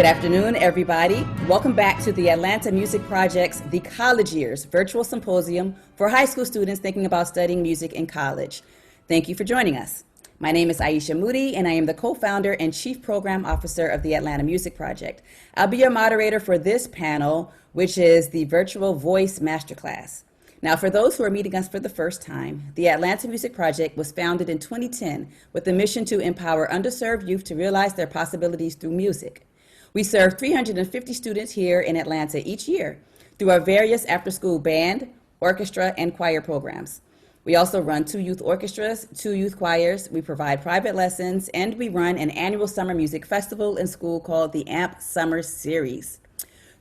Good afternoon, everybody. Welcome back to the Atlanta Music Project's The College Years Virtual Symposium for high school students thinking about studying music in college. Thank you for joining us. My name is Aisha Moody, and I am the co-founder and chief program officer of the Atlanta Music Project. I'll be your moderator for this panel, which is the Virtual Voice Masterclass. Now, for those who are meeting us for the first time, the Atlanta Music Project was founded in 2010 with the mission to empower underserved youth to realize their possibilities through music. We serve 350 students here in Atlanta each year through our various after-school band, orchestra, and choir programs. We also run 2 youth orchestras, 2 youth choirs, we provide private lessons, and we run an annual summer music festival in school called the AMP Summer Series.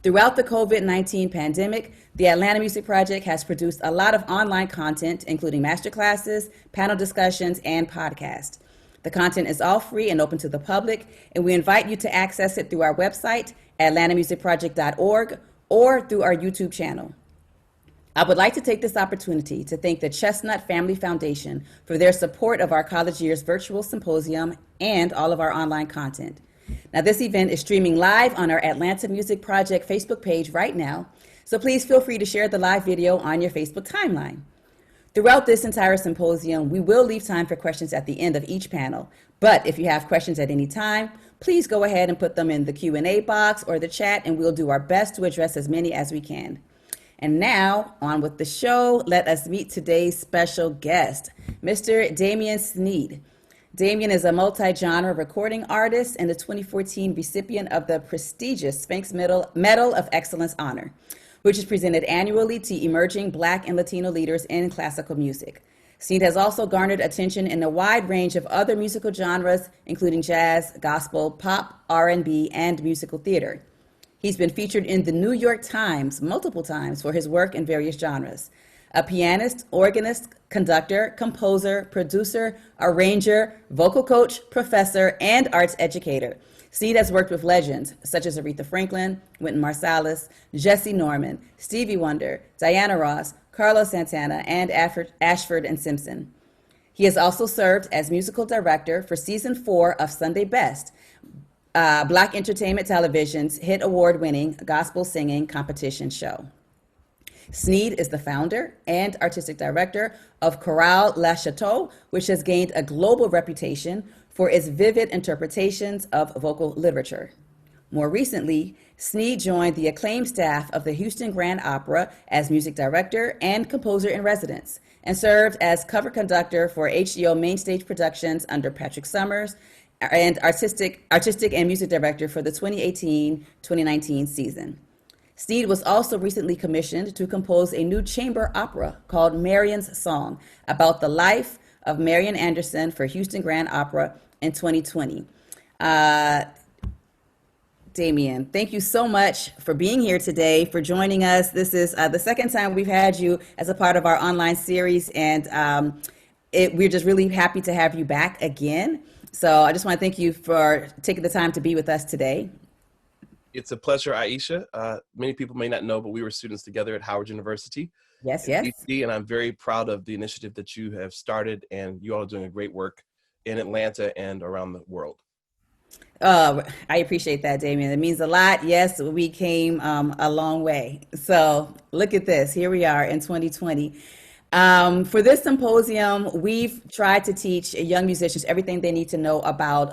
Throughout the COVID-19 pandemic, the Atlanta Music Project has produced a lot of online content, including masterclasses, panel discussions, and podcasts. The content is all free and open to the public, and we invite you to access it through our website, atlantamusicproject.org, or through our YouTube channel. I would like to take this opportunity to thank the Chestnut Family Foundation for their support of our College Years Virtual Symposium and all of our online content. Now, this event is streaming live on our Atlanta Music Project Facebook page right now, so please feel free to share the live video on your Facebook timeline. Throughout this entire symposium, we will leave time for questions at the end of each panel. But if you have questions at any time, please go ahead and put them in the Q&A box or the chat, and we'll do our best to address as many as we can. And now, on with the show, let us meet today's special guest, Mr. Damien Sneed. Damien is a multi-genre recording artist and the 2014 recipient of the prestigious Sphinx Medal of Excellence Honor, which is presented annually to emerging Black and Latino leaders in classical music. Sneed has also garnered attention in a wide range of other musical genres, including jazz, gospel, pop, R&B, and musical theater. He's been featured in the New York Times multiple times for his work in various genres. A pianist, organist, conductor, composer, producer, arranger, vocal coach, professor, and arts educator. Sneed has worked with legends such as Aretha Franklin, Wynton Marsalis, Jesse Norman, Stevie Wonder, Diana Ross, Carlos Santana, and Ashford and Simpson. He has also served as musical director for season 4 of Sunday Best, Black Entertainment Television's hit award-winning gospel singing competition show. Sneed is the founder and artistic director of Chorale Le Chateau, which has gained a global reputation for its vivid interpretations of vocal literature. More recently, Sneed joined the acclaimed staff of the Houston Grand Opera as music director and composer in residence, and served as cover conductor for HBO Mainstage Productions under Patrick Summers, and artistic and music director for the 2018-2019 season. Sneed was also recently commissioned to compose a new chamber opera called Marion's Song about the life of Marian Anderson for Houston Grand Opera in 2020. Damien, thank you so much for being here today, for joining us. This is the second time we've had you as a part of our online series, and we're just really happy to have you back again. So I just want to thank you for taking the time to be with us today. It's a pleasure, Aisha. Many people may not know, but we were students together at Howard University. Yes. DC, and I'm very proud of the initiative that you have started, and you all are doing a great work in Atlanta and around the world. I appreciate that, Damien. It means a lot. Yes, we came a long way. So look at this. Here we are in 2020. For this symposium, we've tried to teach young musicians everything they need to know about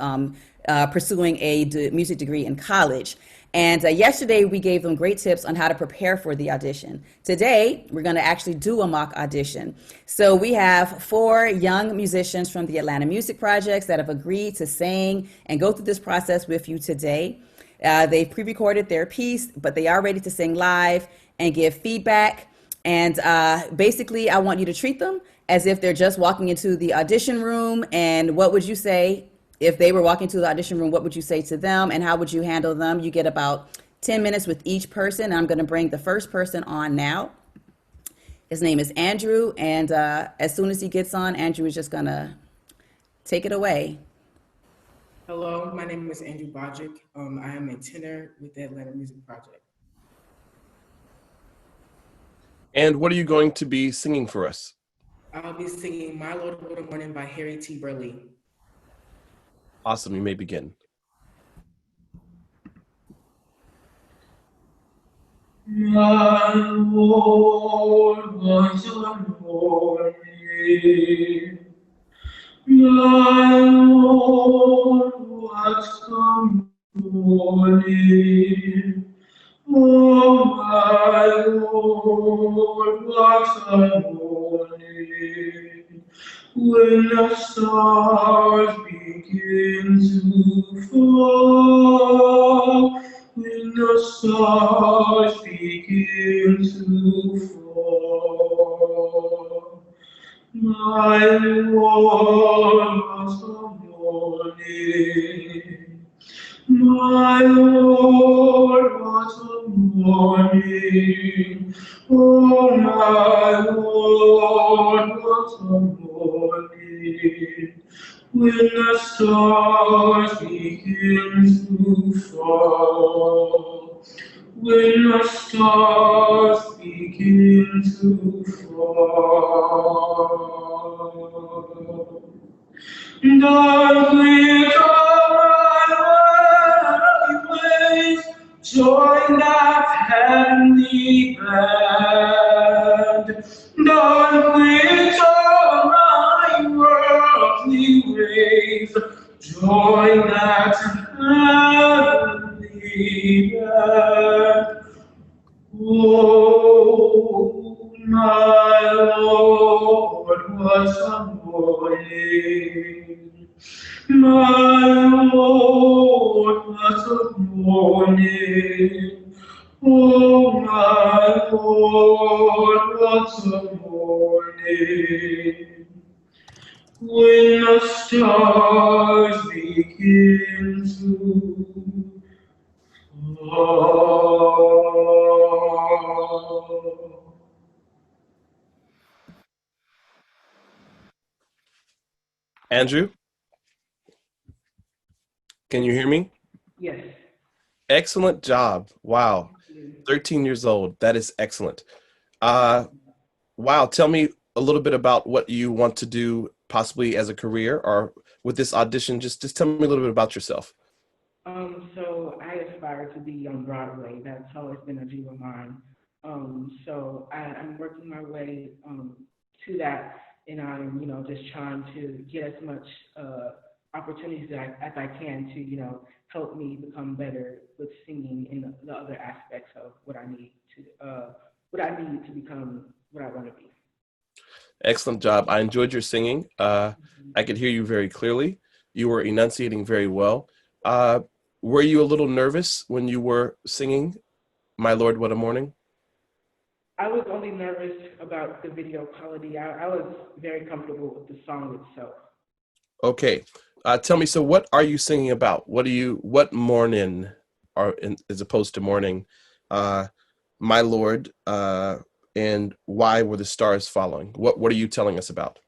pursuing a music degree in college. And yesterday, we gave them great tips on how to prepare for the audition. Today, we're going to actually do a mock audition. So we have 4 young musicians from the Atlanta Music Projects that have agreed to sing and go through this process with you today. They've pre-recorded their piece, but they are ready to sing live and give feedback. And basically, I want you to treat them as if they're just walking into the audition room. And what would you say if they were walking to the audition room? What would you say to them, and how would you handle them? You get about 10 minutes with each person. I'm going to bring the first person on now. His name is Andrew, and as soon as he gets on, Andrew is just going to take it away. Hello, my name is Andrew Bodgick. I am a tenor with the Atlanta Music Project. And what are you going to be singing for us? I'll be singing My Lord of the Morning by Harry T. Burleigh. Awesome, you may begin. My Lord, what a morning. My Lord, what a morning. Oh, my Lord, what a morning. When the stars begin to fall, when the stars begin to fall, my Lord, what a morning. My Lord, what a morning. Oh, my Lord, what a morning. When the stars begin to fall, when the stars begin to fall. The ways, join that heavenly band. Don't quit all my worldly ways, join that heavenly band. Oh, my Lord, what a morning. My Lord, what a morning. Oh, my Lord, what a morning. When the stars begin to fall. Andrew, can you hear me? Yes. Excellent job. Wow. 13 years old. That is excellent. Wow. Tell me a little bit about what you want to do possibly as a career or with this audition. Just tell me a little bit about yourself. So I aspire to be on Broadway. That's always been a dream of mine. So I'm working my way to that, and I'm, just trying to get as much opportunities as I can to, help me become better with singing and the other aspects of what I need to become what I want to be. Excellent job. I enjoyed your singing. I could hear you very clearly. You were enunciating very well. Were you a little nervous when you were singing My Lord, What a Morning? I was only nervous about the video quality. I was very comfortable with the song itself. Okay. Tell me, so what are you singing about? What morning as opposed to morning, My Lord, and why were the stars following? What are you telling us about?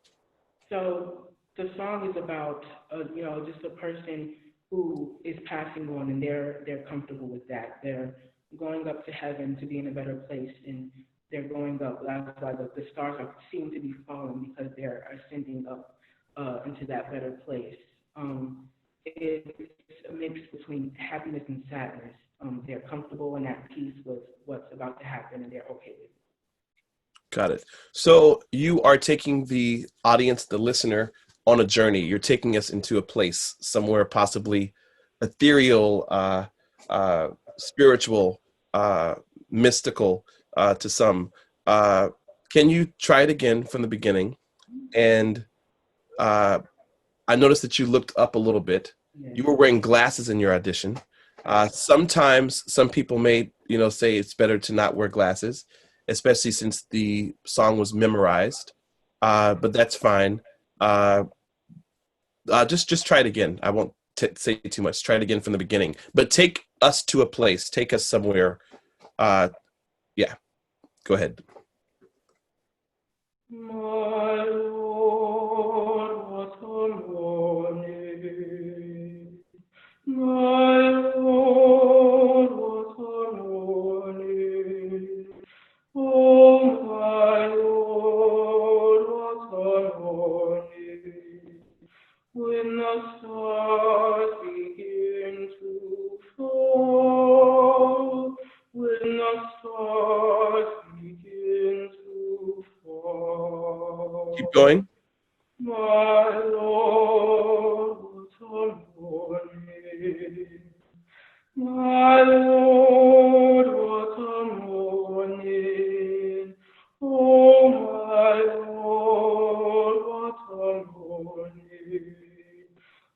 So the song is about, just a person who is passing on, and they're comfortable with that. They're going up to heaven to be in a better place, and they're going up. That's why the stars seem to be falling, because they're ascending up into that better place. It's a mix between happiness and sadness. They're comfortable and at peace with what's about to happen, and they're okay with it. Got it. So you are taking the audience, the listener, on a journey. You're taking us into a place somewhere possibly ethereal, spiritual, mystical to some. Can you try it again from the beginning? And I noticed that you looked up a little bit. You were wearing glasses in your audition. Sometimes some people may, say it's better to not wear glasses, especially since the song was memorized. But that's fine. Just try it again. I won't say too much. Try it again from the beginning. But take us to a place. Take us somewhere. Yeah, go ahead. My Lord, what a morning. My Lord, what a morning. Oh, my Lord, what a morning. When the stars begin to fall, when the stars Keep going. My Lord, what a morning. My Lord, what a morning. Oh, my Lord, what a morning.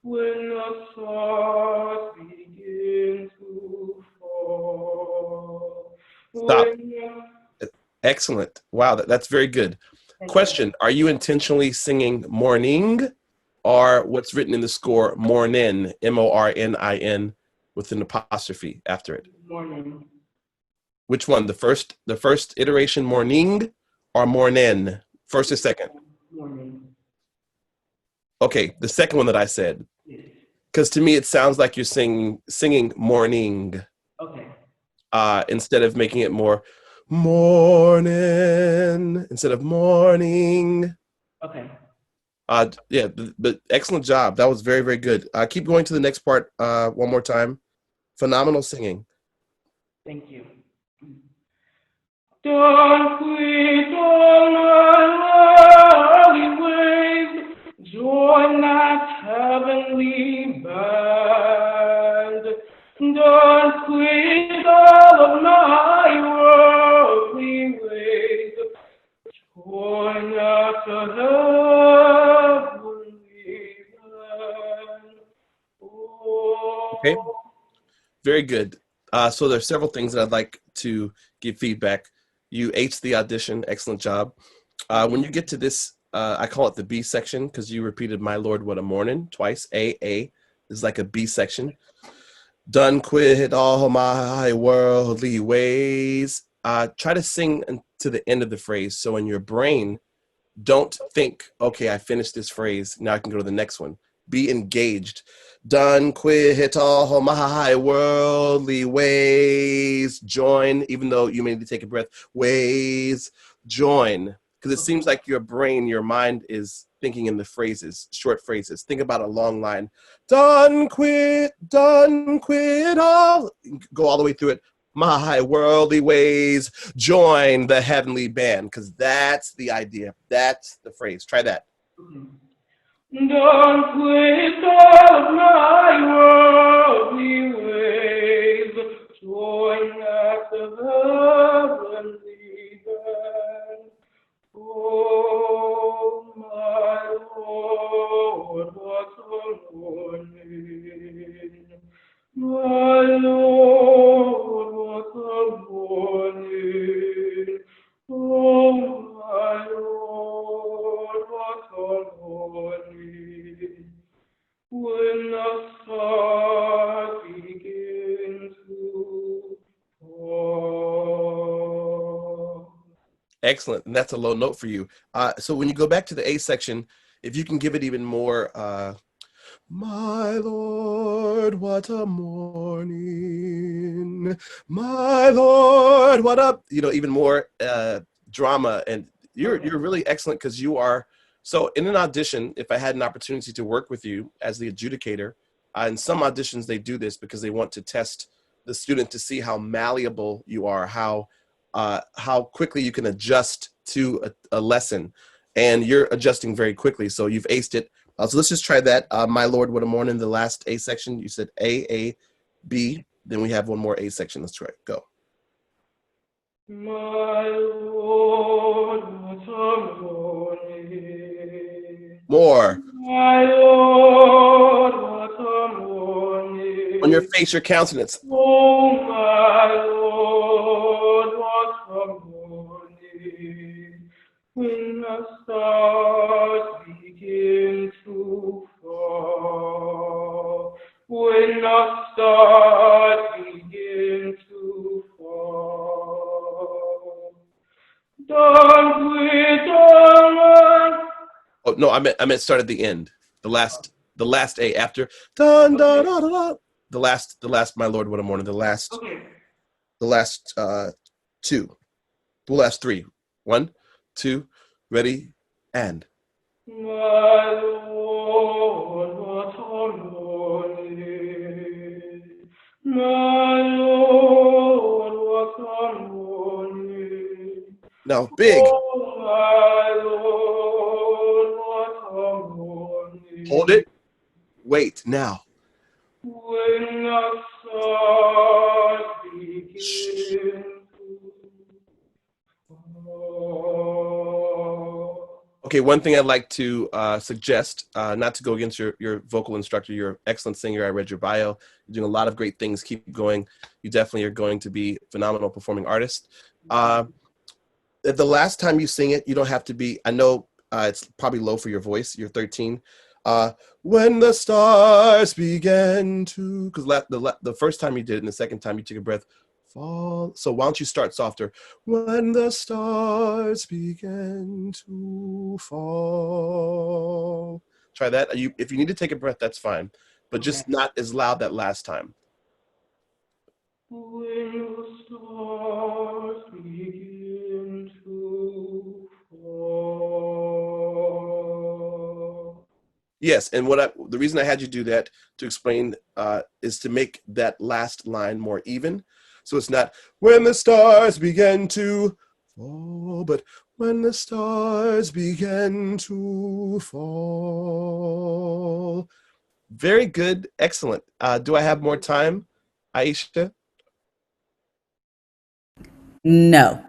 When the stars begin to fall. Stop. Excellent. Wow, that's very good. Question, are you intentionally singing morning or what's written in the score mornin, M-O-R-N-I-N with an apostrophe after it? Morning. Which one? The first iteration morning or mornin? First or second? Morning. Okay, the second one that I said. Yes. Because to me it sounds like you're singing morning. Okay. Instead of making it more morning instead of morning. Okay. Yeah, but excellent job. That was very, very good. Keep going to the next part one more time. Phenomenal singing. Thank you. Don't quit on my early ways. Join that heavenly band. Don't quit all of my worldly ways. Join that heavenly band. Oh. Okay, very good. So there's several things that I'd like to give feedback. You aced the audition. Excellent job. When you get to this, I call it the B section because you repeated "My Lord, what a morning" twice. A is like a B section. Done quit all my worldly ways. Try to sing to the end of the phrase. So in your brain, don't think, okay, I finished this phrase. Now I can go to the next one. Be engaged. Done quit all my worldly ways. Join, even though you may need to take a breath. Ways, join. Because it seems like your brain, your mind is thinking in the phrases, short phrases. Think about a long line. Done quit all. Go all the way through it. My worldly ways, join the heavenly band. Because that's the idea. That's the phrase. Try that. Don't quit all my worldly ways. Join at the heavenly band. Oh, my Lord, what a morning. My Lord, what a morning. Oh, my Lord, what a morning. When the stars begin to fall. Excellent. And that's a low note for you. So when you go back to the A section, if you can give it even more, my Lord, what a morning. My Lord, what up? Even more drama. And you're really excellent because you are. So in an audition, if I had an opportunity to work with you as the adjudicator, in some auditions they do this because they want to test the student to see how malleable you are, how quickly you can adjust to a lesson, and you're adjusting very quickly. So you've aced it. So let's just try that. My Lord, what a morning. The last A section. You said A, B. Then we have one more A section. Let's try it. Go. My Lord, what a morning. More. My Lord, what a morning. On your face, your countenance. Oh, my Lord, what a morning. When the stars begin to fall. When the stars begin to fall. Don't quit on. Oh no, I meant start at the end. The last A after dun dun dun dun. Dun. The last my Lord, what a morning. The last two. The last three. 1, 2, ready, and. My Lord, what a morning. My Lord, what a morning. Now big. Oh, my Lord, Hold it. Wait, now. When the stars begin to fall. Okay, one thing I'd like to suggest, not to go against your vocal instructor, you're an excellent singer. I read your bio. You're doing a lot of great things. Keep going. You definitely are going to be a phenomenal performing artist. The last time you sing it, you don't have to be, I know it's probably low for your voice. You're 13. When the stars began to, because the first time you did it and the second time you took a breath, fall. So why don't you start softer? When the stars began to fall. Try that. If you need to take a breath, that's fine, but just not as loud that last time. When the stars begin to fall. Yes, and the reason I had you do that to explain is to make that last line more even. So it's not when the stars begin to fall, but when the stars begin to fall. Very good, excellent. Do I have more time, Aisha? No.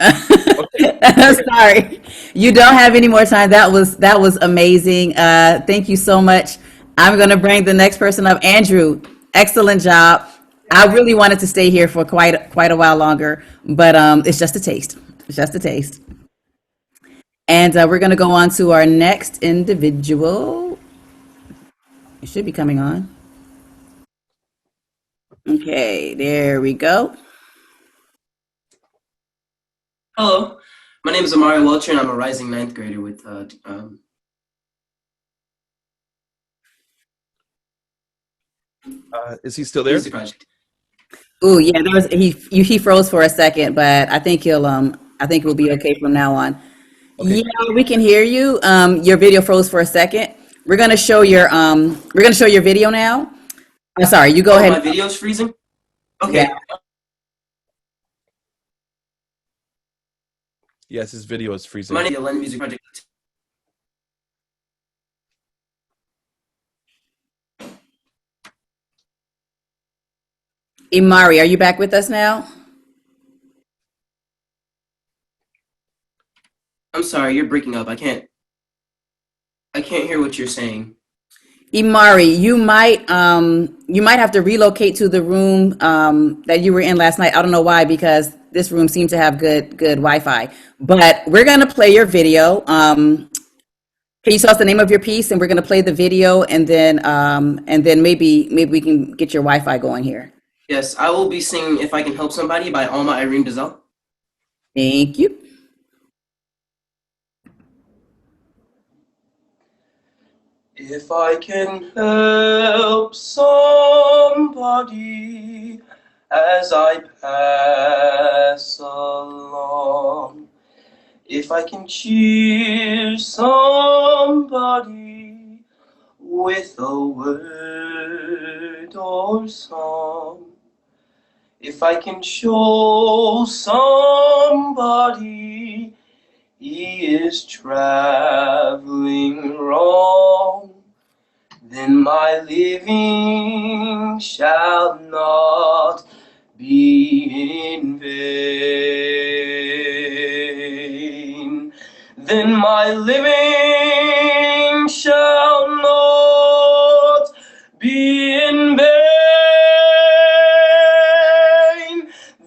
Sorry. You don't have any more time. That was amazing. Thank you so much. I'm going to bring the next person up. Andrew, excellent job. I really wanted to stay here for quite a while longer, but it's just a taste. It's just a taste. And we're going to go on to our next individual. It should be coming on. Okay, there we go. Hello, my name is IMARI, WELCHER, and I'm a rising ninth grader with Is he still there? Music Project. Ooh, yeah, he froze for a second, but I think we'll be okay from now on. Okay. Yeah, we can hear you. Your video froze for a second. We're gonna show your video now. I'm sorry, you go ahead. My video's freezing? Okay. Yeah. Yes, his video is freezing. My name is Music Project. IMARI, are you back with us now? I'm sorry, you're breaking up. I can't hear what you're saying. IMARI, you might have to relocate to the room that you were in last night. I don't know why, because this room seemed to have good Wi-Fi. But we're gonna play your video. Can you tell us the name of your piece, and we're gonna play the video, and then maybe we can get your Wi-Fi going here. Yes, I will be singing "If I Can Help Somebody" by Alma Irene Dazal. Thank you. If I can help somebody as I pass along, if I can cheer somebody with a word or song, if I can show somebody he is traveling wrong, then my living shall not be in vain. Then my living shall not be in vain.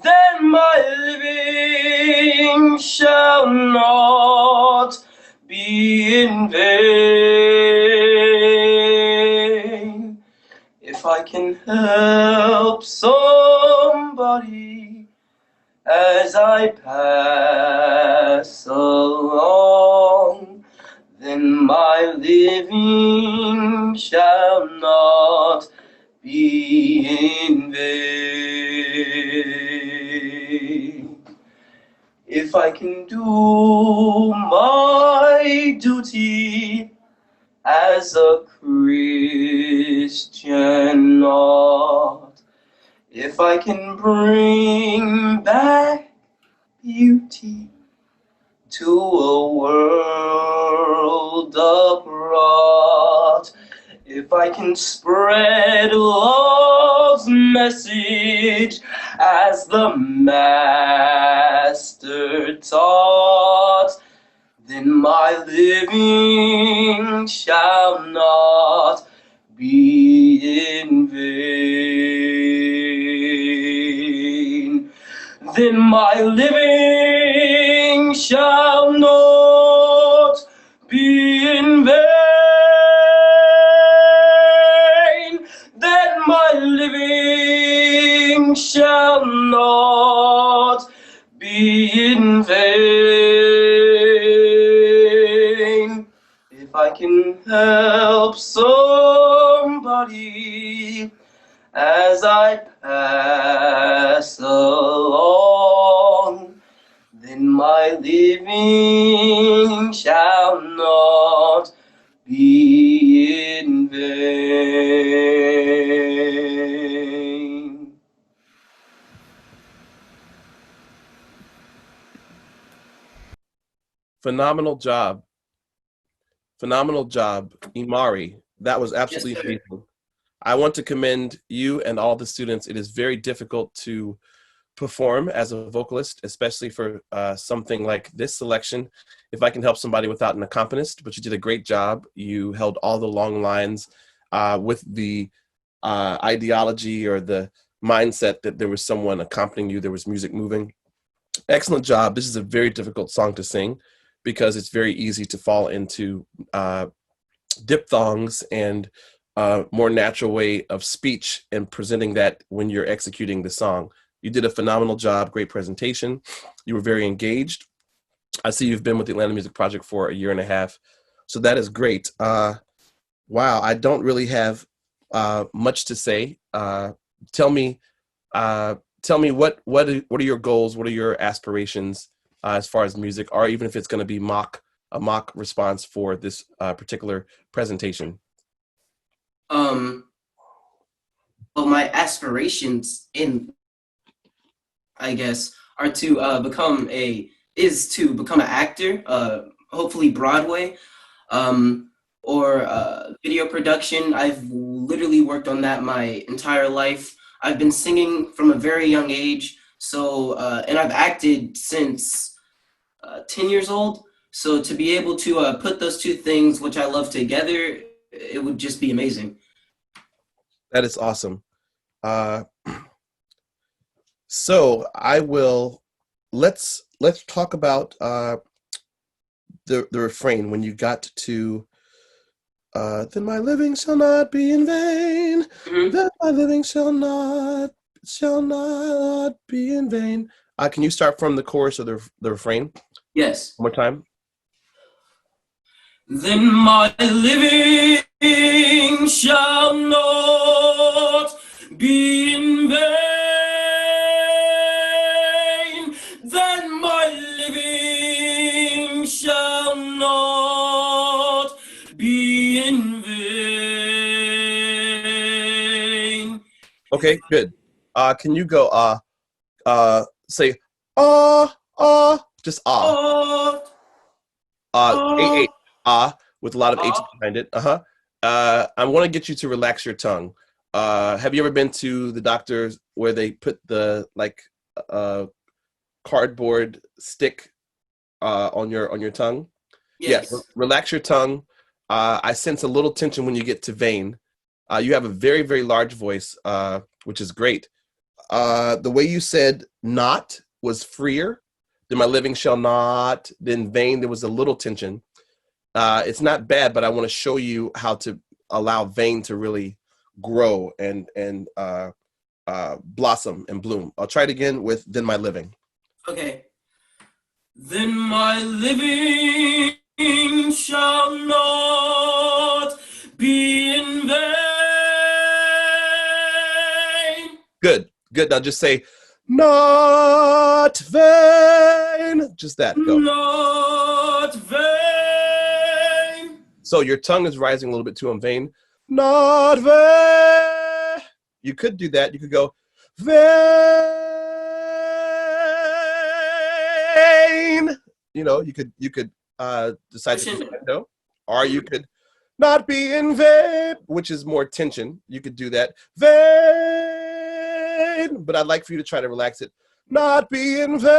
Then my living shall not be in vain. If I can help somebody as I pass along, then my living shall not be in vain. If I can do my duty as a Christian art, if I can bring back beauty to a world upraught, If I can spread love's message as the Master taught, then my living shall not be in vain. Then my living shall not be in vain. Then my living shall not be in vain. If I can help somebody as I pass along, then my living shall not be in vain. Phenomenal job. Phenomenal job, IMARI. That was absolutely Yes, amazing. I want to commend you and all the students. It is very difficult to perform as a vocalist, especially for something like this selection. If I can help somebody without an accompanist, but you did a great job. You held all the long lines with the ideology or the mindset that there was someone accompanying you, there was music moving. Excellent job. This is a very difficult song to sing because it's very easy to fall into diphthongs and more natural way of speech and presenting that when you're executing the song. You did a phenomenal job, great presentation. You were very engaged. I see you've been with the Atlanta Music Project for 1.5 years. So that is great. Wow, I don't really have much to say. Tell me what are your goals? What are your aspirations as far as music, or even if it's going to be a mock response for this particular presentation? Well, my aspirations I guess, are to become an actor, hopefully Broadway, or video production. I've literally worked on that my entire life. I've been singing from a very young age, so and I've acted since 10 years old. So to be able to put those two things, which I love, together, it would just be amazing. That is awesome. So I will, let's talk about the refrain when you got to then my living shall not be in vain. Mm-hmm. Then my living shall not be in vain. Can you start from the chorus of the refrain? Yes. One more time. Then my living shall not be in vain. Then my living shall not be in vain. Okay, good. Can you go say just Oh, A with a lot of H's behind it. I want to get you to relax your tongue. Have you ever been to the doctors where they put the cardboard stick on your tongue? yes. Yeah, relax your tongue. I sense a little tension when you get to vein. You have a very, very large voice, which is great. The way you said not was freer. Then my living shall not. Then vein, there was a little tension. It's not bad, but I want to show you how to allow vein to really grow and blossom and bloom. I'll try it again with then my living. Okay. Then my living shall not be in vain. Good. Now just say not vain. Just that. Go. Not vain. So your tongue is rising a little bit too on vain. Not vain. You could do that. You could go vain. You know, you could decide to crescendo, or you could not be in vain, which is more tension. You could do that. Vain, but I'd like for you to try to relax it. Not be in vain,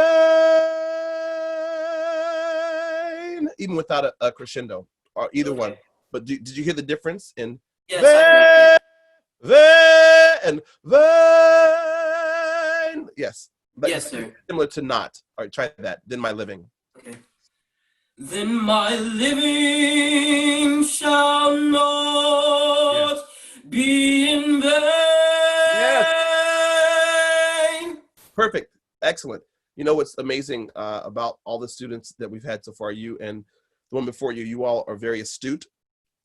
even without a crescendo or either one. But did you hear the difference in Yes, I heard it. vain and vain? Yes. Yes, sir. Similar to not. All right, try that. Then my living. Okay. Then my living shall not be in vain. Perfect. Excellent. You know what's amazing about all the students that we've had so far, you and the one before you, you all are very astute,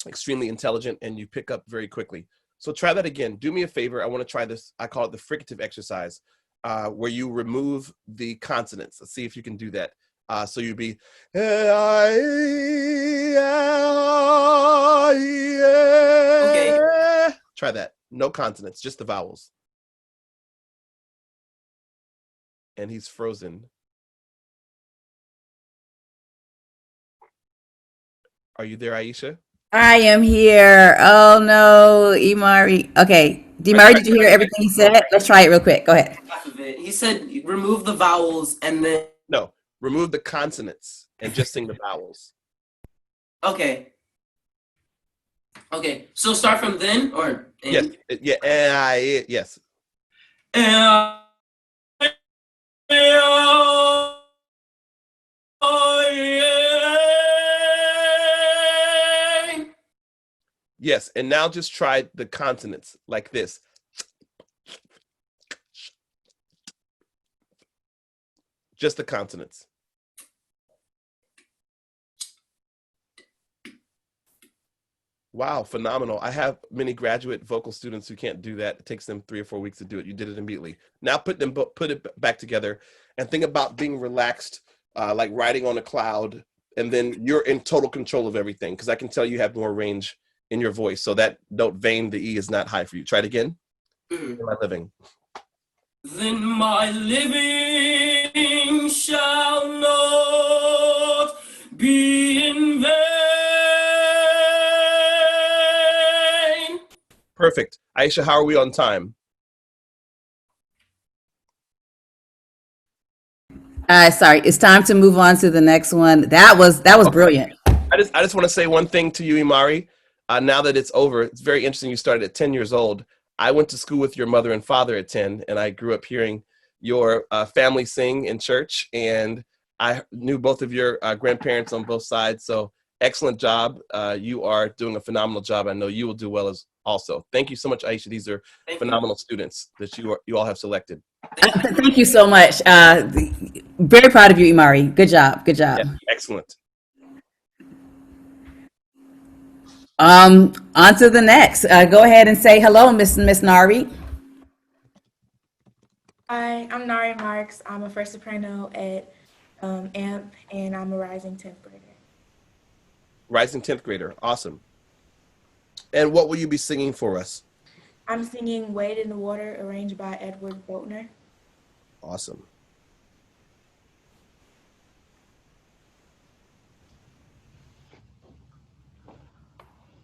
extremely intelligent, and you pick up very quickly. So try that again. Do me a favor. I want to try this. I call it the fricative exercise, where you remove the consonants. Let's see if you can do that. So you'd be, okay. Try that. No consonants, just the vowels. And he's frozen. Are you there, Aisha? I am here. Oh no, IMARI. Okay, DeMari, did you hear everything he said? Let's try it real quick. Go ahead. Half of it. He said remove the vowels and then. No, remove the consonants and just sing the vowels. Okay. Okay. So start from then or. Yes. Yeah. Yes. Yes, and now just try the consonants like this. Just the consonants. Wow, phenomenal. I have many graduate vocal students who can't do that. It takes them 3 or 4 weeks to do it. You did it immediately. Now put it back together and think about being relaxed, like riding on a cloud, and then you're in total control of everything, because I can tell you have more range in your voice. So that note vain, the E is not high for you. Try it again. My living. Then my living shall not be in vain. Perfect. Aisha, how are we on time? Sorry, it's time to move on to the next one. That was brilliant. I just want to say one thing to you, IMARI. Now that it's over, it's very interesting. You started at 10 years old. I went to school with your mother and father at 10, and I grew up hearing your family sing in church, and I knew both of your grandparents on both sides. So excellent job. You are doing a phenomenal job. I know you will do well as also. Thank you so much, Aisha. These are phenomenal students that you all have selected. Thank you so much. Very proud of you, IMARI. Good job. Good job. Yeah, excellent. On to the next. Go ahead and say hello, Miss NAHRI. Hi, I'm NAHRI Marks. I'm a first soprano at AMP, and I'm a rising 10th grader. Rising 10th grader. Awesome. And what will you be singing for us? I'm singing Wade in the Water, arranged by Edward Boatner. Awesome.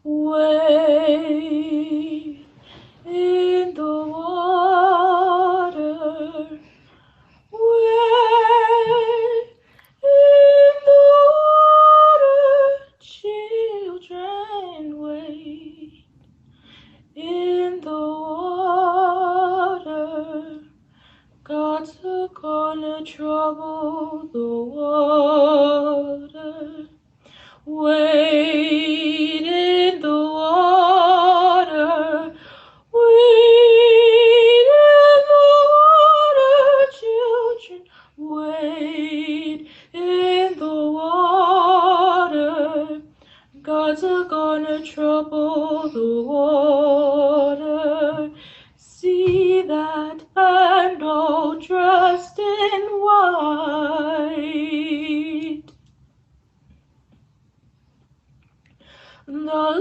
Wade in the water, wade in the water, children, wade in the water. God's gonna trouble the water. Wade in the water. Wade in the water, children. Wade in the water. God's gonna trouble the water. See that and all dressed in white. The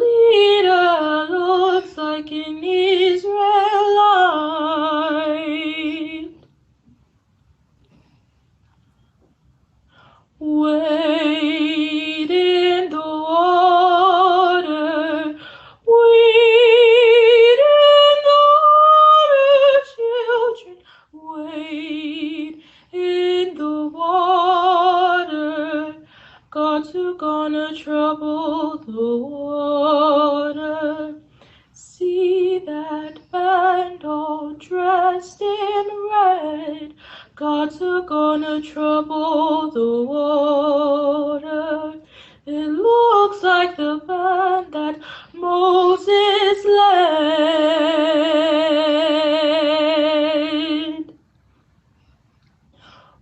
leader looks like an Israelite. Wade in the water. gonna trouble the water. See that band all dressed in red. Gods are gonna trouble the water. It looks like the band that Moses led.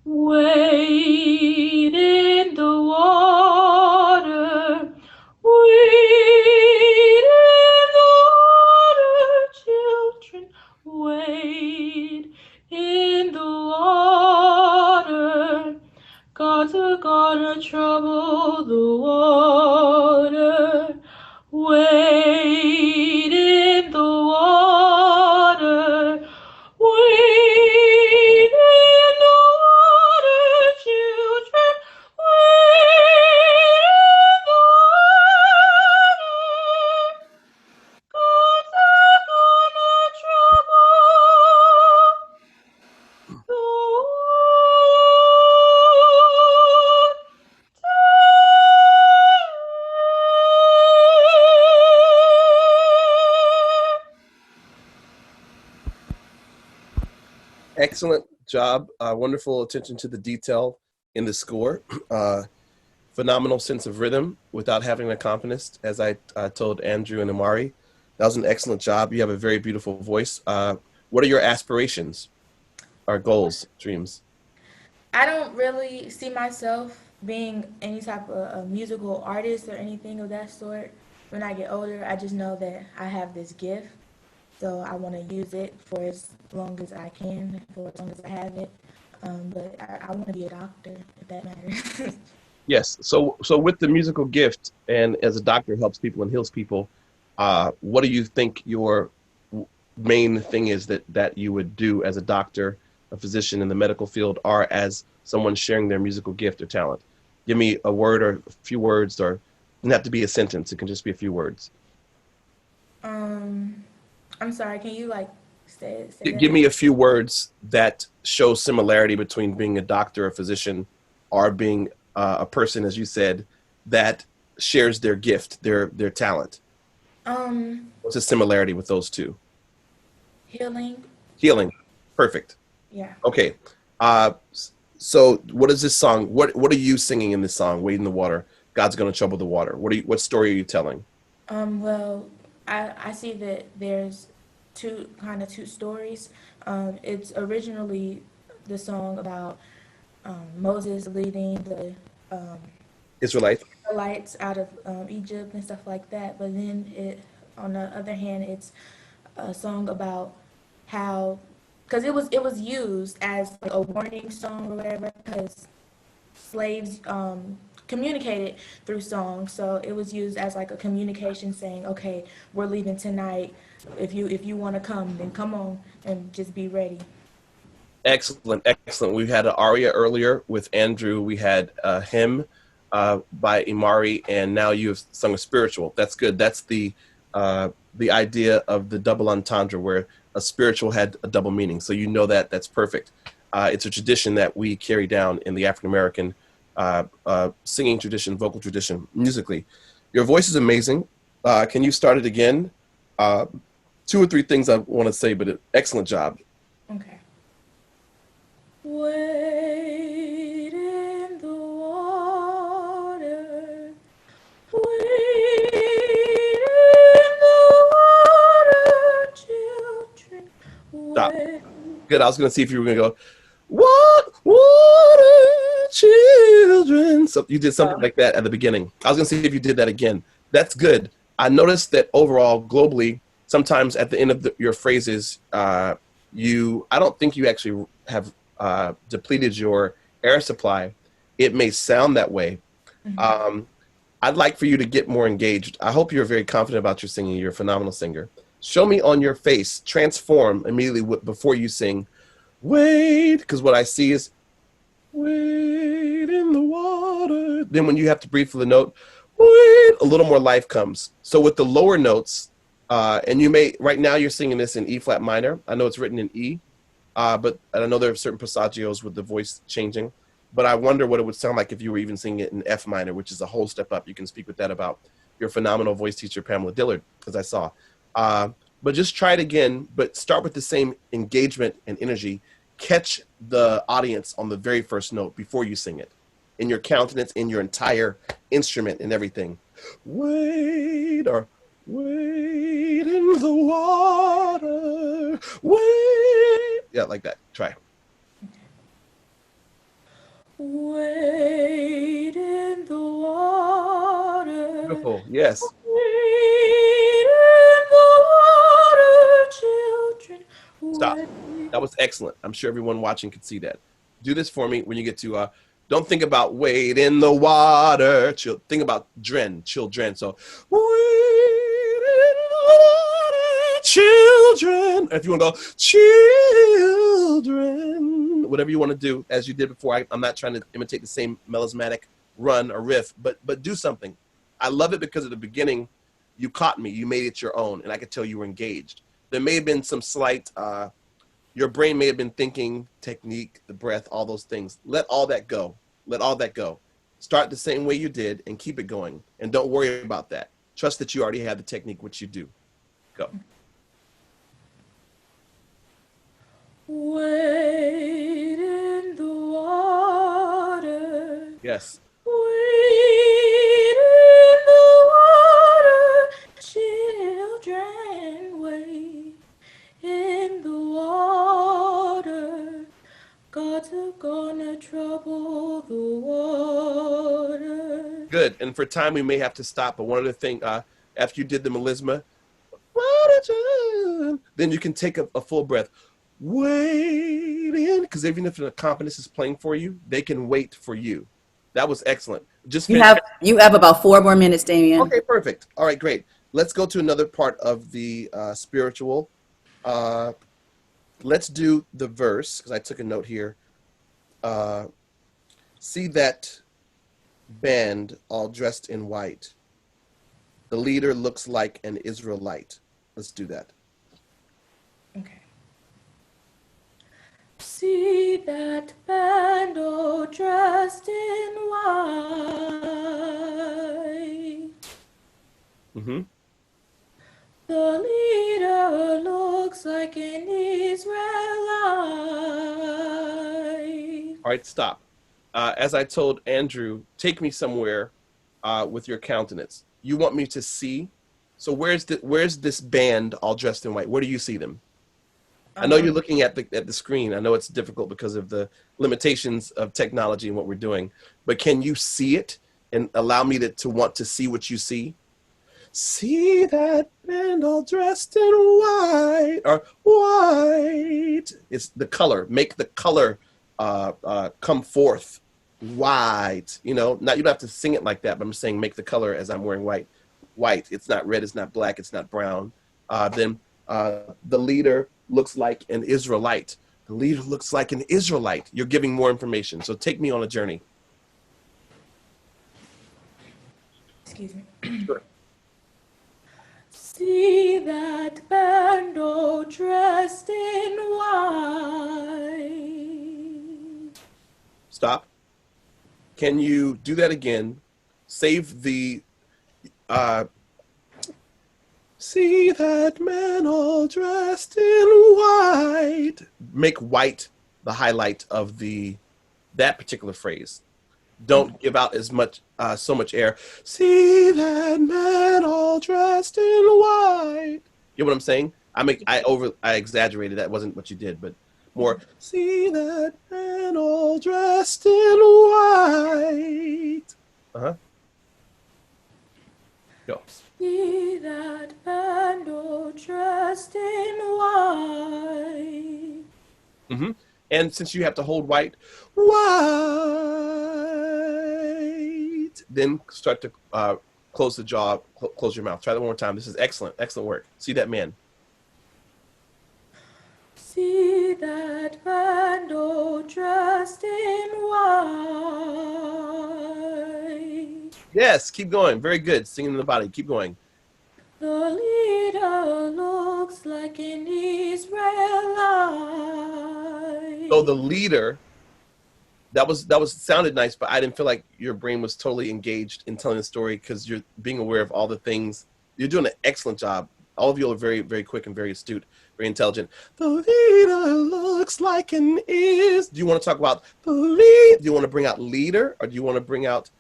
Wade in the water, wade in the water, children, wade in the water. Gods are gonna trouble the water. Wade in the water. Wade in the water, children. Wade in the water. Gods are gonna trouble the Excellent job. Wonderful attention to the detail in the score. Phenomenal sense of rhythm without having an accompanist, as I told Andrew and AMARI. That was an excellent job. You have a very beautiful voice. What are your aspirations, or goals, dreams? I don't really see myself being any type of a musical artist or anything of that sort. When I get older, I just know that I have this gift, so I want to use it for as long as I can, for as long as I have it. But I want to be a doctor, if that matters. Yes. So with the musical gift, and as a doctor helps people and heals people, what do you think your main thing is that you would do as a doctor, a physician in the medical field, or as someone sharing their musical gift or talent? Give me a word or a few words, or it doesn't have to be a sentence. It can just be a few words. I'm sorry, can you like say Give me a few words that show similarity between being a doctor, a physician, or being a person, as you said, that shares their gift, their talent. What's the similarity with those two? Healing. Healing. Perfect. Yeah. Okay. So what is this song? What are you singing in this song, Wade in the Water? God's Gonna Trouble the Water. What story are you telling? Well, I see that there's two stories. It's originally the song about Moses leading the Israelite. Israelites out of Egypt and stuff like that. But then on the other hand, it's a song about how, because it was used as like a warning song or whatever, because slaves communicated through song, so it was used as like a communication saying, okay, we're leaving tonight. If you want to come, then come on and just be ready. Excellent. We had an aria earlier with Andrew. We had a hymn by IMARI, and now you have sung a spiritual. That's good. That's the idea of the double entendre, where a spiritual had a double meaning. So you know that's perfect. It's a tradition that we carry down in the African American singing tradition, vocal tradition, musically. Your voice is amazing. Can you start it again? 2 or 3 things I want to say, but excellent job. Okay. Wade in the water. Wade in the water, children. Stop. Wade. Good. I was going to see if you were going to go, what water, children? So you did something like that at the beginning. I was going to see if you did that again. That's good. I noticed that overall, globally, sometimes at the end of your phrases, I don't think you actually have depleted your air supply. It may sound that way. Mm-hmm. I'd like for you to get more engaged. I hope you're very confident about your singing. You're a phenomenal singer. Show me on your face, transform immediately before you sing, wade, because what I see is, wade in the water. Then when you have to breathe for the note, wade, a little more life comes. So with the lower notes, and you may, right now you're singing this in E flat minor. I know it's written in E, but I know there are certain passagios with the voice changing. but I wonder what it would sound like if you were even singing it in F minor, which is a whole step up. You can speak with that about your phenomenal voice teacher, Pamela Dillard, as I saw. But just try it again, but start with the same engagement and energy. Catch the audience on the very first note before you sing it, in your countenance, in your entire instrument and everything. Wait, or wait in the water, wait. Yeah, like that. Try. Wade in the water. Beautiful. Yes. Wade in the water, children. Stop. Wade. That was excellent. I'm sure everyone watching could see that. Do this for me when you get to, don't think about wade in the water. Chill. Think about dren, children. So, wade in the water, children. If you want to go, children, whatever you want to do, as you did before. I'm not trying to imitate the same melismatic run or riff, but do something. I love it because at the beginning, you caught me. You made it your own, and I could tell you were engaged. There may have been some slight, your brain may have been thinking, technique, the breath, all those things. Let all that go. Let all that go. Start the same way you did and keep it going. And don't worry about that. Trust that you already have the technique, which you do. Go. Wade in the water. Yes. Wade in the water, children. Wade in the water. God's gonna trouble the water. Good. And for time, we may have to stop. But one other thing, after you did the melisma, then you can take a full breath. Wait in, because even if an accompanist is playing for you, they can wait for you. That was excellent. Just You have about 4 more minutes, Damien. Okay, perfect. All right, great. Let's go to another part of the spiritual. Let's do the verse, because I took a note here. See that band all dressed in white. The leader looks like an Israelite. Let's do that. Okay. See that band all dressed in white. Mm-hmm. The leader looks like an Israelite. All right, stop. As I told Andrew, take me somewhere with your countenance. You want me to see? So where's this band all dressed in white? Where do you see them? I know you're looking at the screen. I know it's difficult because of the limitations of technology and what we're doing. But can you see it and allow me to want to see what you see? See that band all dressed in white, or white. It's the color. Make the color come forth. White. You know, you don't have to sing it like that, but I'm saying make the color as I'm wearing white. White. It's not red. It's not black. It's not brown. Then the leader looks like an Israelite. The leader looks like an Israelite. You're giving more information. So take me on a journey. Excuse me. Sure. See that band all dressed in white. Stop. Can you do that again? Save the see that man all dressed in white. Make white the highlight of that particular phrase. Don't give out as much so much air. See that man all dressed in white. You know what I'm saying? I exaggerated. That wasn't what you did, but more. See that man all dressed in white. Go. See that band all dressed in white. Mm-hmm. And since you have to hold white, then start to close the jaw, close your mouth. Try that one more time. This is excellent, excellent work. See that man. See that band all dressed in white. Yes, keep going. Very good. Singing in the body. Keep going. The leader looks like an Israelite. So the leader that was sounded nice, but I didn't feel like your brain was totally engaged in telling the story because you're being aware of all the things. You're doing an excellent job. All of you are very, very quick and very astute, very intelligent. The leader looks like an is. Do you want to talk about the lead? Do you want to bring out leader, or do you want to bring out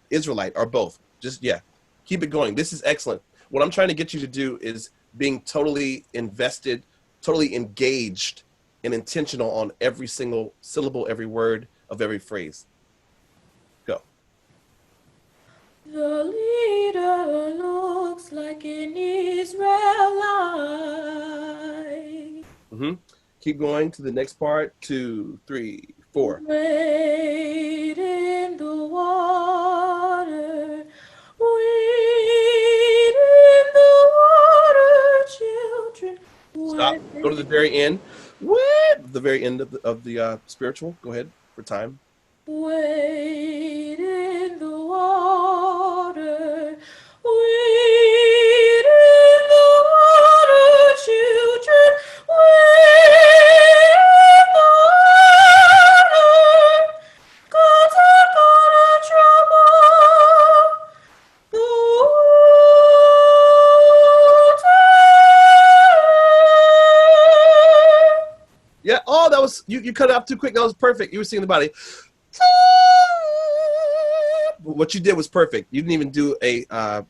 Israelite, or both? Just, yeah, keep it going. This is excellent. What I'm trying to get you to do is being totally invested, totally engaged and intentional on every single syllable, every word of every phrase. Go. The leader looks like an Israelite. Keep going to the next part. 2, 3, 4. Wade in the water. Wade in the water, children. Stop. Go to the very end. What? The very end of the spiritual. Go ahead for time. Wade in the water. Wade in the water, children. Wade in the water. God's not gonna trouble the water. Yeah. Oh, that was you cut it off too quick. That was perfect. You were singing the body. What you did was perfect. You didn't even do a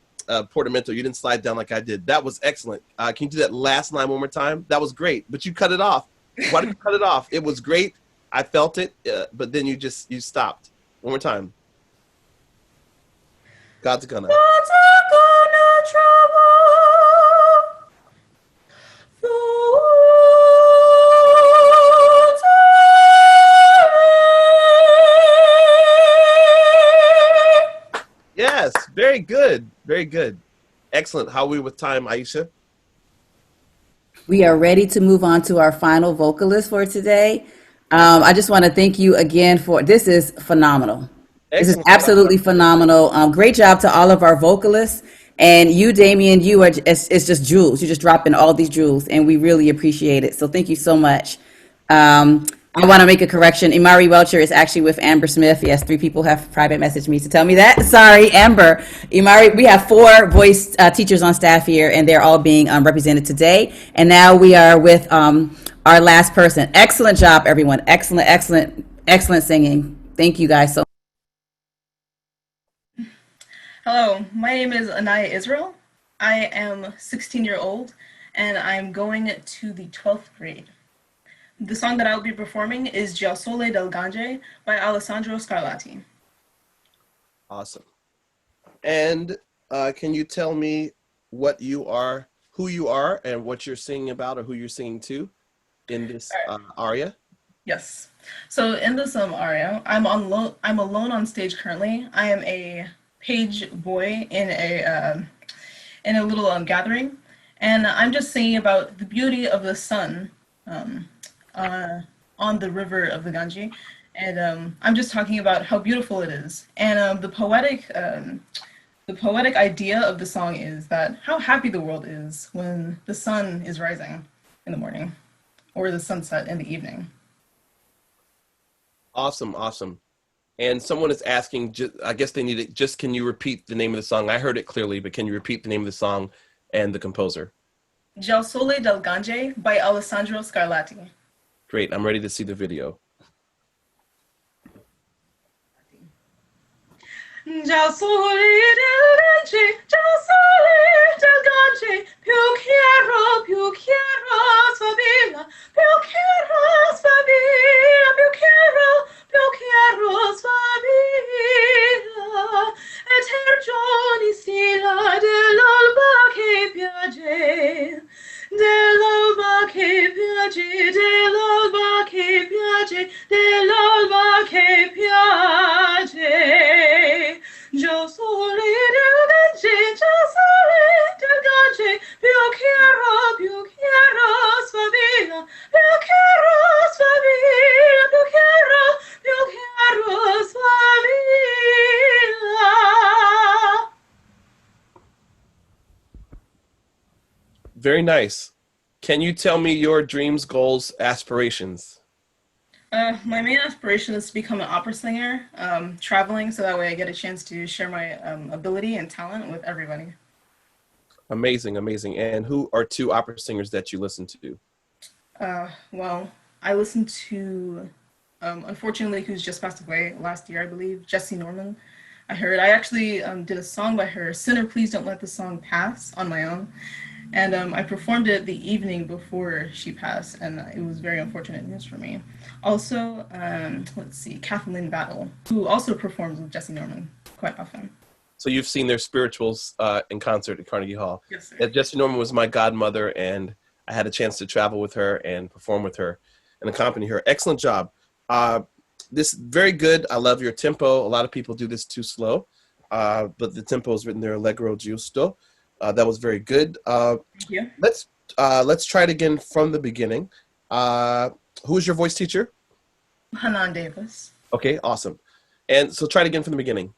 portamento. You didn't slide down like I did. That was excellent. Can you do that last line one more time? That was great, but you cut it off. Why did you cut it off? It was great. I felt it, but then you stopped. One more time. God's gonna trouble the water. Yes, very good. Very good. Excellent. How are we with time, Aisha? We are ready to move on to our final vocalist for today. I just want to thank you again this is phenomenal. This is absolutely phenomenal. Great job to all of our vocalists. And you, Damien, it's just jewels. You're just dropping all these jewels, and we really appreciate it. So thank you so much. I want to make a correction. IMARI WELCHER is actually with Amber Smith. Yes, 3 people have private messaged me to tell me that. Sorry, Amber. IMARI, we have 4 voice teachers on staff here, and they're all being represented today. And now we are with our last person. Excellent job, everyone. Excellent, excellent, excellent singing. Thank you guys so much. Hello, my name is ANAYAH Israel. I am 16-year-old, and I'm going to the 12th grade. The song that I will be performing is Già Sole del Gange by Alessandro Scarlatti. Awesome. And can you tell me what you are, who you are, and what you're singing about, or who you're singing to in this aria? Yes. So in this aria, I'm alone on stage currently. I am a page boy in a little gathering, and I'm just singing about the beauty of the sun on the river of the Ganges, and I'm just talking about how beautiful it is. And the poetic idea of the song is that how happy the world is when the sun is rising in the morning, or the sunset in the evening. Awesome, awesome. And someone is asking, I guess they need it, just can you repeat the name of the song? I heard it clearly, but can you repeat the name of the song and the composer? Già Sole del Gange by Alessandro Scarlatti. Great, I'm ready to see the video. Già sole del Gange, già sole del Gange, più chiaro sfavilla, più chiaro sfavilla, et her giorni stila dell'alba che piace, dell'alba che piace, dell'alba che piace, dell'alba che piace. Già sole del Gange, già sole del Gange, più chiaro sfavilla, più chiaro sfavilla, più chiaro sfavilla. Very nice. Can you tell me your dreams, goals, aspirations? My main aspiration is to become an opera singer, traveling, so that way I get a chance to share my ability and talent with everybody. Amazing, amazing. And who are two opera singers that you listen to? Well, I listened to, unfortunately, who's just passed away last year, I believe, Jessie Norman. I actually did a song by her, Sinner Please Don't Let the Song Pass, on my own. And I performed it the evening before she passed, and it was very unfortunate news for me. Also, let's see, Kathleen Battle, who also performs with Jessie Norman quite often. So you've seen their spirituals in concert at Carnegie Hall. Yes, sir. Jessie Norman was my godmother, and I had a chance to travel with her and perform with her and accompany her. Excellent job. This very good. I love your tempo. A lot of people do this too slow, but the tempo is written there, allegro giusto. That was very good. Thank you. Let's try it again from the beginning. Who is your voice teacher? Hanan Davis. Okay, awesome. And so try it again from the beginning.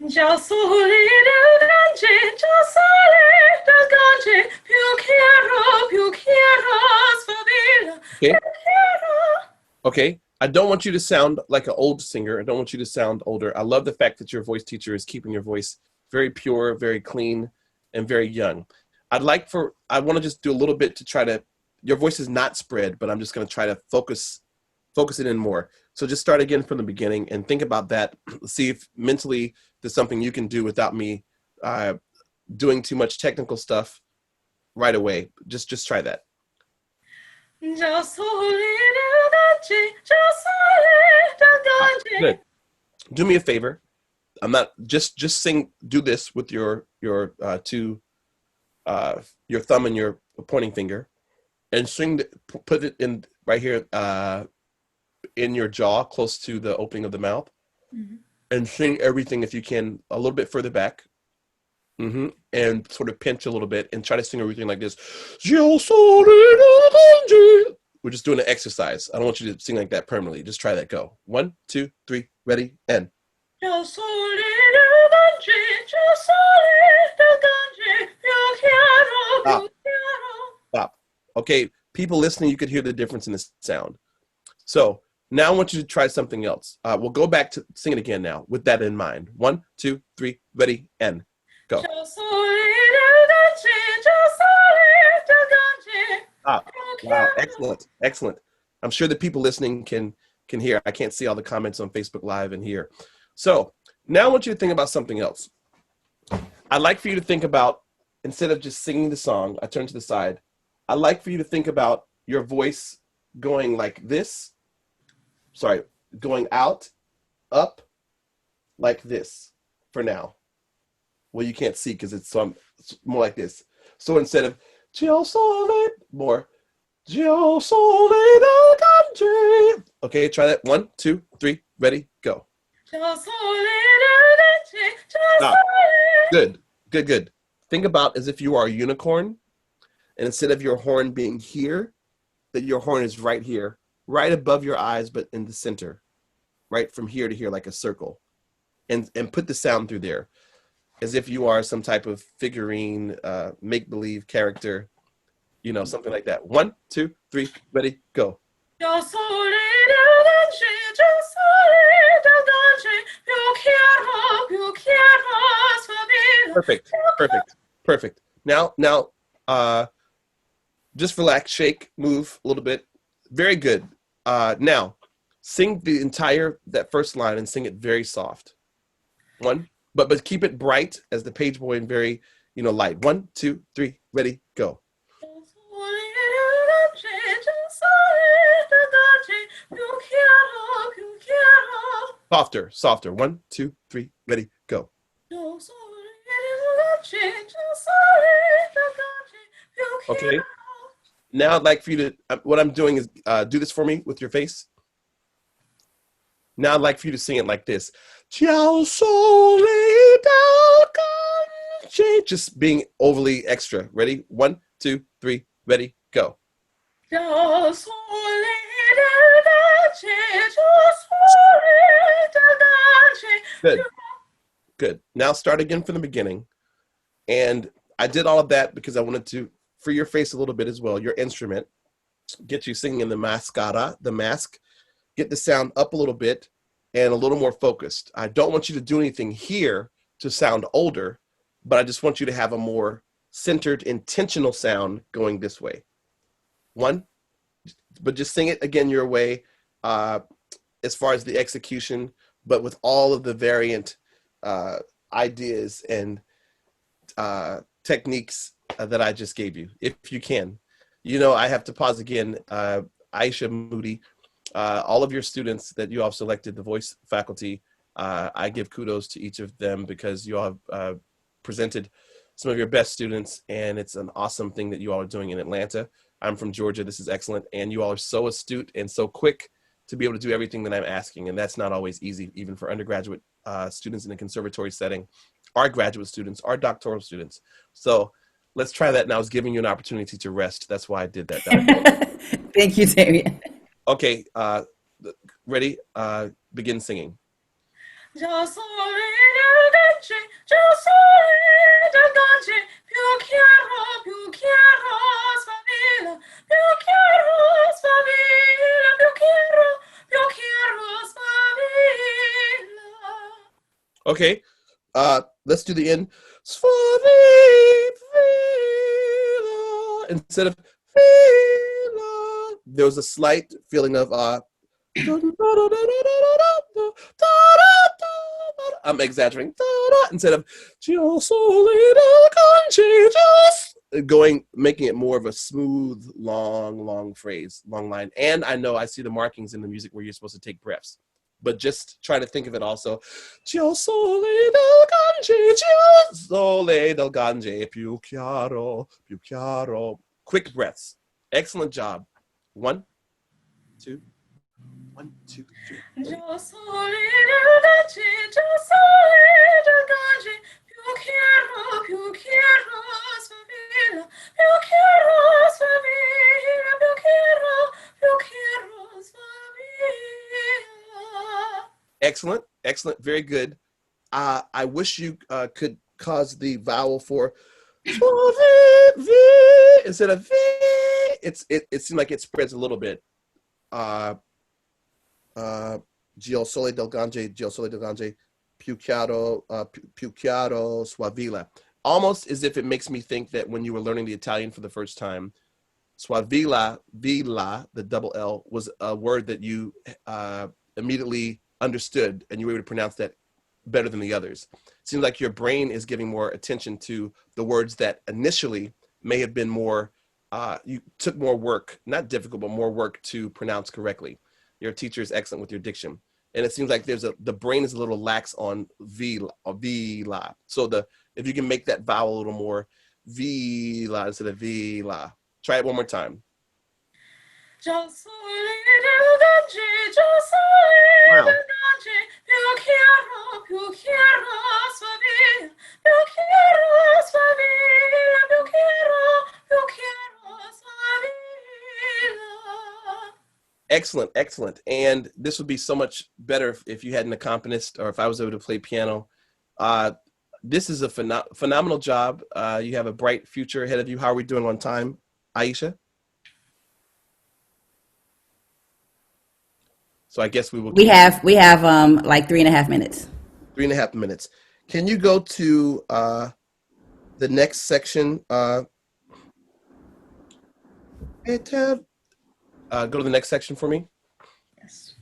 Già sole del gange, già sale del gange, più chiaro sfavilla, Okay. più chiaro. Okay. I don't want you to sound like an old singer. I don't want you to sound older. I love the fact that your voice teacher is keeping your voice very pure, very clean, and very young. I want to just do a little bit to try to, your voice is not spread, but I'm just going to try to focus it in more. So just start again from the beginning and think about that. See if mentally there's something you can do without me doing too much technical stuff right away. Just try that. Già sole del gange, già sale del gange. Good. Do me a favor. I'm not just do this with your thumb and your pointing finger, and put it in right here in your jaw, close to the opening of the mouth, and sing everything if you can a little bit further back, and sort of pinch a little bit and try to sing everything like this. We're just doing an exercise. I don't want you to sing like that permanently. Just try that. Go. 1, 2, 3, ready, and. Già sole del gange, già sale del gange, più chiaro, più chiaro. Stop. Okay, people listening, you could hear the difference in the sound. So now I want you to try something else. We'll go back to sing it again now with that in mind. 1, 2, 3, ready, and go. Già sole del gange, già sale del gange, Stop. più Wow, chiaro. excellent, excellent. I'm sure the people listening can hear. I can't see all the comments on Facebook Live and here. So now I want you to think about something else. I'd like for you to think about, instead of just singing the song, I turn to the side, I'd like for you to think about your voice going like this. Sorry, going out, up, like this for now. Well, you can't see because it's more like this. So instead of Gio sole, more Gio sole del gange. Okay, try that. 1, 2, 3, ready, go. Già sole del gange, già Stop. sale. Good. Think about as if you are a unicorn, and instead of your horn being here, that your horn is right here, right above your eyes, but in the center, right from here to here, like a circle, and put the sound through there, as if you are some type of figurine, make-believe character, something like that. 1, 2, 3, ready, go. Già sole del gange, già sale del gange, più chiaro sfavilla. Perfect. Now, just relax, shake, move a little bit. Very good. Now, sing that first line and sing it very soft. But keep it bright as the page boy and very, light. 1, 2, 3, ready, go. Softer. 1, 2, 3, ready, go. Okay. Now I'd like for you to, what I'm doing is do this for me with your face. Now I'd like for you to sing it like this. Ciao sole del gange. Just being overly extra. Ready? 1, 2, 3, ready, go. Già sole del gange, già sole del gange. Good. Now start again from the beginning. And I did all of that because I wanted to free your face a little bit as well, your instrument. get you singing in the mascara, the mask, get the sound up a little bit and a little more focused. I don't want you to do anything here to sound older, but I just want you to have a more centered, intentional sound going this way. One, but just sing it again your way as far as the execution, but with all of the variant ideas and techniques that I just gave you, if you can. You know, I have to pause again. Aisha Moody, all of your students that you all selected, the voice faculty, I give kudos to each of them because you all have presented some of your best students, and it's an awesome thing that you all are doing in Atlanta. I'm from Georgia. This is excellent. And you all are so astute and so quick to be able to do everything that I'm asking. And that's not always easy, even for undergraduate students in a conservatory setting, our graduate students, our doctoral students. So let's try that now. I was giving you an opportunity to rest. That's why I did that. Thank you, Damien. Okay, ready? Begin singing. Okay, let's do the end. Instead of there was a slight feeling of I'm exaggerating. Instead of going, making it more of a smooth, long phrase, long line. And I know I see the markings in the music where you're supposed to take breaths, but just try to think of it also. Quick breaths. Excellent job. 1, 2, 1, 2, 3. Excellent, excellent, very good. I wish you could cause the vowel for instead of V. It seems like it spreads a little bit. Gio sole del gange, piucchiaro suavila. Almost as if it makes me think that when you were learning the Italian for the first time, suavila, vila, the double L, was a word that you immediately understood and you were able to pronounce that better than the others. It seems like your brain is giving more attention to the words that initially may have been more, you took more work, not difficult, but more work to pronounce correctly. Your teacher is excellent with your diction. And it seems like the brain is a little lax on vila, or vila. So if you can make that vowel a little more vila instead of vila. Try it one more time. Wow. Excellent, excellent. And this would be so much better if you had an accompanist or if I was able to play piano. This is a phenomenal job. You have a bright future ahead of you. How are we doing on time, Aisha? So I guess we will. We have like 3.5 minutes. 3.5 minutes. Can you go to the next section? Go to the next section for me. Yes.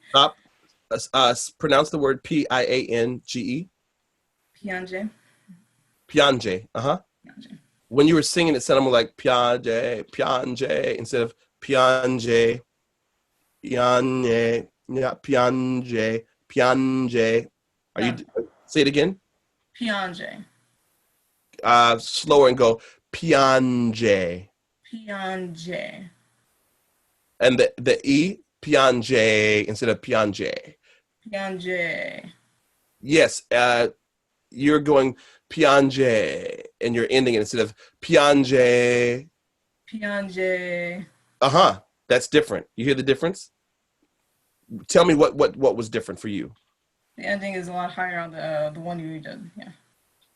Stop. Pronounce the word Piange. Piange. Piange. Uh-huh. Piange. When you were singing, it sounded more like Piange, Piange, instead of Piange, Piange, yeah, Piange, Piange. Are you, say it again? Piange. Slower and go Piange. Piange. And the E, Piange, instead of Piange. Piange. Yes, you're going Piange, and you're ending it instead of Piange. Piange. Uh-huh. That's different. You hear the difference? Tell me what was different for you. The ending is a lot higher on the one you did.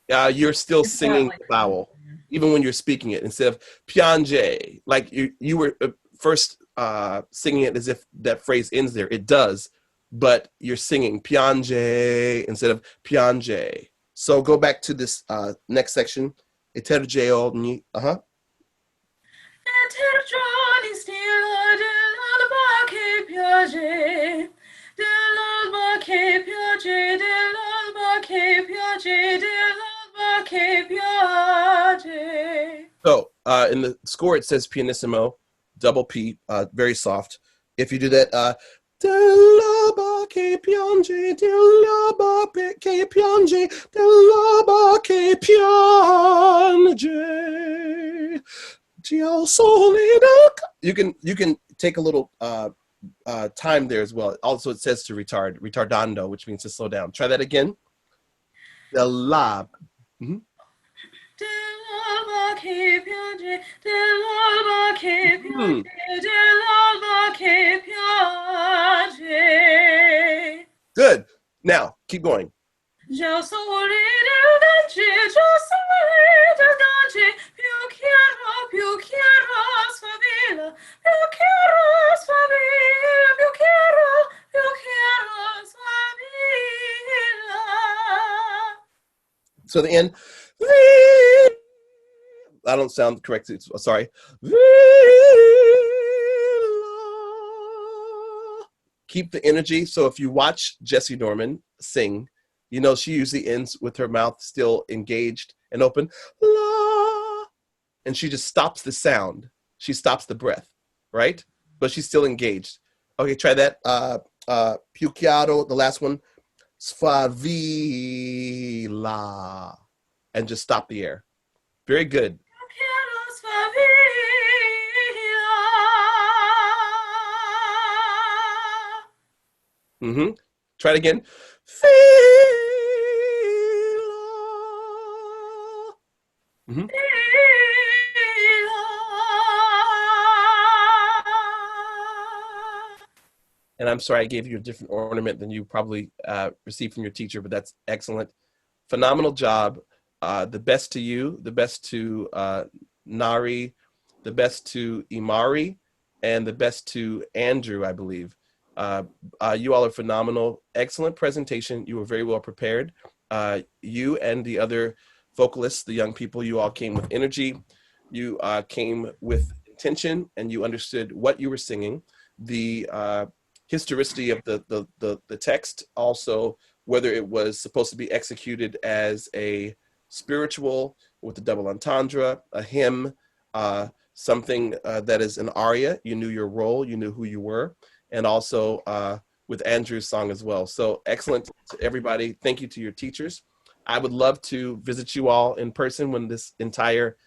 Yeah. You're still It's singing not the vowel, even when you're speaking it, instead of piange, like you were first singing it as if that phrase ends there. It does, but you're singing piange instead of piange. So go back to this next section. Etergeo, So in the score it says pianissimo, double P, very soft. If you do that, che piange, che piange, che piange. You can take a little time there as well. Also, it says to retardando, which means to slow down. Try that again. The la. Mm-hmm. Good. Now keep going. So the end. I don't sound correct. Sorry. Keep the energy. So if you watch Jessie Norman sing, you know she usually ends with her mouth still engaged and open. La, and she just stops the sound. She stops the breath, right? But she's still engaged. Okay, try that. Più chiaro, the last one. Sfavilla. And just stop the air. Very good. Mm-hmm. Try it again. Mm-hmm. And I'm sorry I gave you a different ornament than you probably received from your teacher, but that's excellent. Phenomenal job. The best to you, the best to NAHRI, the best to IMARI, and the best to Andrew, I believe. You all are phenomenal. Excellent presentation. You were very well prepared. You and the other vocalists, the young people, you all came with energy. You came with intention, and you understood what you were singing. The historicity of the text, also whether it was supposed to be executed as a spiritual with the double entendre, a hymn, something that is an aria. You knew your role, you knew who you were, and also with Andrew's song as well. So excellent to everybody. Thank you to your teachers. I would love to visit you all in person when this entire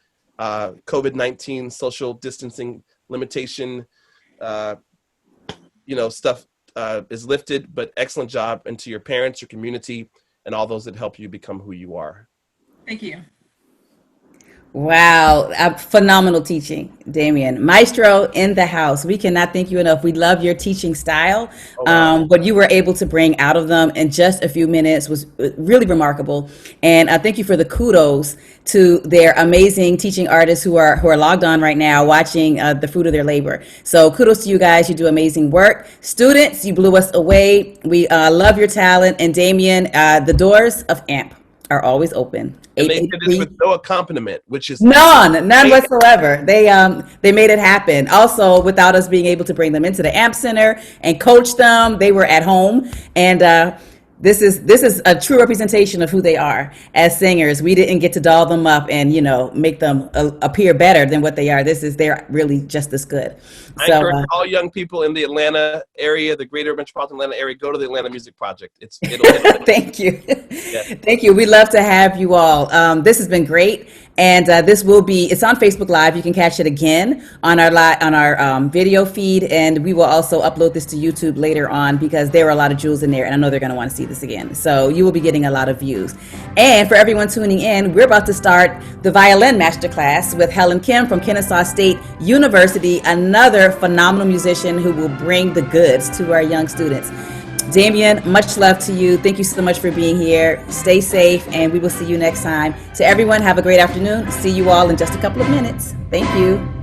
COVID-19 social distancing limitation stuff is lifted, but excellent job. And to your parents, your community, and all those that help you become who you are. Thank you. Wow, phenomenal teaching, Damien. Maestro in the house. We cannot thank you enough. We love your teaching style. Oh, wow. What you were able to bring out of them in just a few minutes was really remarkable. And thank you for the kudos to their amazing teaching artists who are logged on right now watching the fruit of their labor. So kudos to you guys. You do amazing work. Students, you blew us away. We love your talent. And Damien, the doors of AMP are always open. And they did this with no accompaniment, which is none whatsoever. They made it happen. Also, without us being able to bring them into the AMP Center and coach them, they were at home. And this is a true representation of who they are as singers. We didn't get to doll them up and make them appear better than what they are. They're really just as good. I encourage all young people in the Atlanta area, the greater metropolitan Atlanta area, go to the Atlanta Music Project. It'll Thank you. Yeah. Thank you. We'd love to have you all. This has been great. And it's on Facebook Live. You can catch it again on our video feed. And we will also upload this to YouTube later on because there are a lot of jewels in there. And I know they're going to want to see this again. So you will be getting a lot of views. And for everyone tuning in, we're about to start the violin masterclass with Helen Kim from Kennesaw State University, another another phenomenal musician who will bring the goods to our young students. Damien, much love to you. Thank you so much for being here. Stay safe, and we will see you next time. To everyone, have a great afternoon. See you all in just a couple of minutes. Thank you.